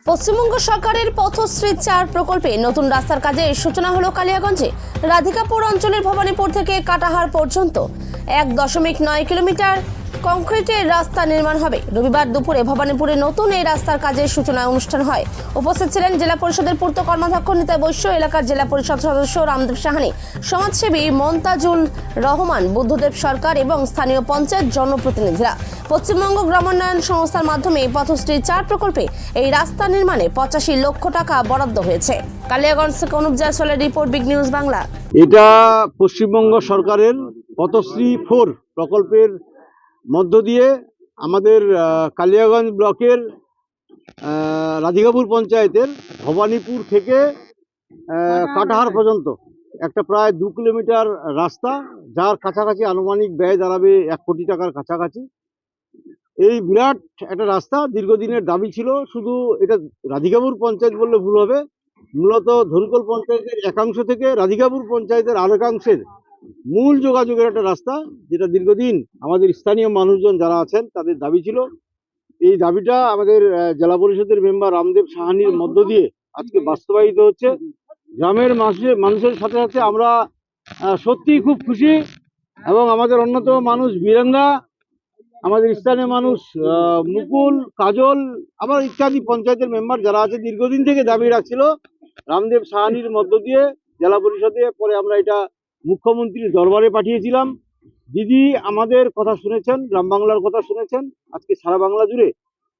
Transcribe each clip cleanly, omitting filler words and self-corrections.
পশ্চিমবঙ্গ সরকারের পথশ্রী 4 প্রকল্পে নতুন রাস্তার কাজের সূচনা হলো কালিয়াগঞ্জে। রাধিকাপুর অঞ্চলের ভবানীপুর থেকে কাটাহার পর্যন্ত 1.9 কিলোমিটার কংক্রিটের রাস্তা নির্মাণ হবে। রবিবার দুপুরে ভবানীপুরে নতুন এই রাস্তার কাজের সূচনা অনুষ্ঠান হয়। উপস্থিত ছিলেন জেলা পরিষদের পূর্ত কর্মাধ্যক্ষ নিতাই বৈশ্য, এলাকার জেলা পরিষদ সদস্য রামদেব সাহানি, সমাজসেবী মমতাজুল রহমান, বুদ্ধদেব সরকার এবং স্থানীয় পঞ্চায়েত জনপ্রতিনিধিরা। পশ্চিমবঙ্গ গ্রামোন্নয়ন সংস্থার মাধ্যমে পথশ্রী 4 প্রকল্পে এই রাস্তা নির্মাণে 85 লক্ষ টাকা বরাদ্দ হয়েছে। কালিয়াগঞ্জ থেকে অনুপ জয়সওয়ালের রিপোর্ট, বিগ নিউজ বাংলা। এটা পশ্চিমবঙ্গ সরকারের পথশ্রী 4 প্রকল্পের মধ্য দিয়ে আমাদের কালিয়াগঞ্জ ব্লকের রাধিকাপুর পঞ্চায়েতের ভবানীপুর থেকে কাটাহার পর্যন্ত একটা প্রায় 2 কিলোমিটার রাস্তা, যার কাছাকাছি আনুমানিক ব্যয় দাঁড়াবে 1 কোটি টাকার কাছাকাছি। এই বিরাট একটা রাস্তা দীর্ঘদিনের দাবি ছিল। শুধু এটা রাধিকাপুর পঞ্চায়েত বললে ভুল হবে, মূলত ধনকল পঞ্চায়েতের একাংশ থেকে রাধিকাপুর পঞ্চায়েতের আরেকাংশের মূল যোগাযোগের একটা রাস্তা, যেটা দীর্ঘদিন আমাদের স্থানীয় মানুষজন যারা আছেন তাদের দাবি ছিল। এই দাবিটা আমাদের জেলা পরিষদের মেম্বার রামদেব সাহানির মধ্য দিয়ে আজকে বাস্তবায়িত হচ্ছে। গ্রামের মানুষের সাথে সাথে আমরা সত্যিই খুব খুশি, এবং আমাদের অন্যতম মানুষ বীরেন্দ্রা, আমাদের স্থানীয় মানুষ মুকুল, কাজল, আবার ইত্যাদি পঞ্চায়েতের মেম্বার যারা আছে দীর্ঘদিন থেকে দাবি রাখছিল রামদেব সাহানির মধ্য দিয়ে জেলা পরিষদে। পরে আমরা এটা মুখ্যমন্ত্রীর দরবারে পাঠিয়েছিলাম। দিদি আমাদের কথা শুনেছেন, গ্রাম বাংলার কথা শুনেছেন। আজকে সারা বাংলা জুড়ে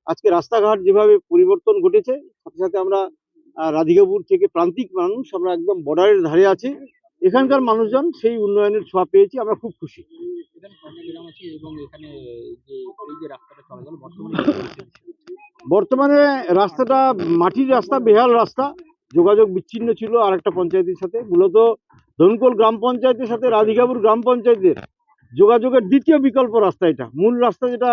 আজকে রাস্তাঘাট যেভাবে পরিবর্তন ঘটেছে, সাথে সাথে আমরা রাধিকাপুর থেকে প্রান্তিক মানুষ, আমরা একদম বর্ডারের ধারে আছি, এখানকার মানুষজন সেই উন্নয়নের ছোঁয়া পেয়েছি, আমরা খুব খুশি। বর্তমানে রাস্তাটা মাটির রাস্তা, বেহাল রাস্তা, যোগাযোগ বিচ্ছিন্ন ছিল আর একটা পঞ্চায়েতের সাথে। মূলত ধনকল গ্রাম পঞ্চায়েতের সাথে রাধিকাপুর গ্রাম পঞ্চায়েতের যোগাযোগের দ্বিতীয় বিকল্প রাস্তা এটা। মূল রাস্তা যেটা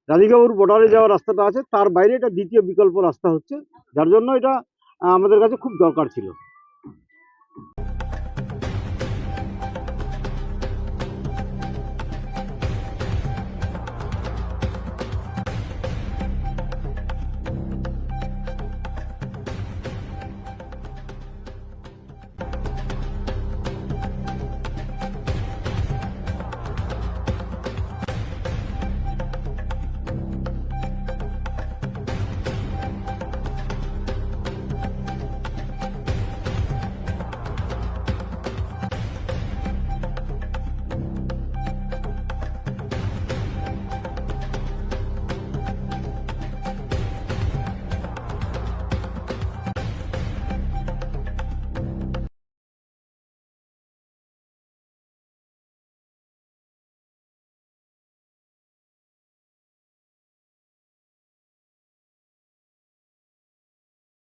রাধিকাপুর বর্ডারে যাওয়ার রাস্তাটা আছে, তার বাইরে এটা দ্বিতীয় বিকল্প রাস্তা হচ্ছে, যার জন্য এটা আমাদের কাছে খুব দরকার ছিল।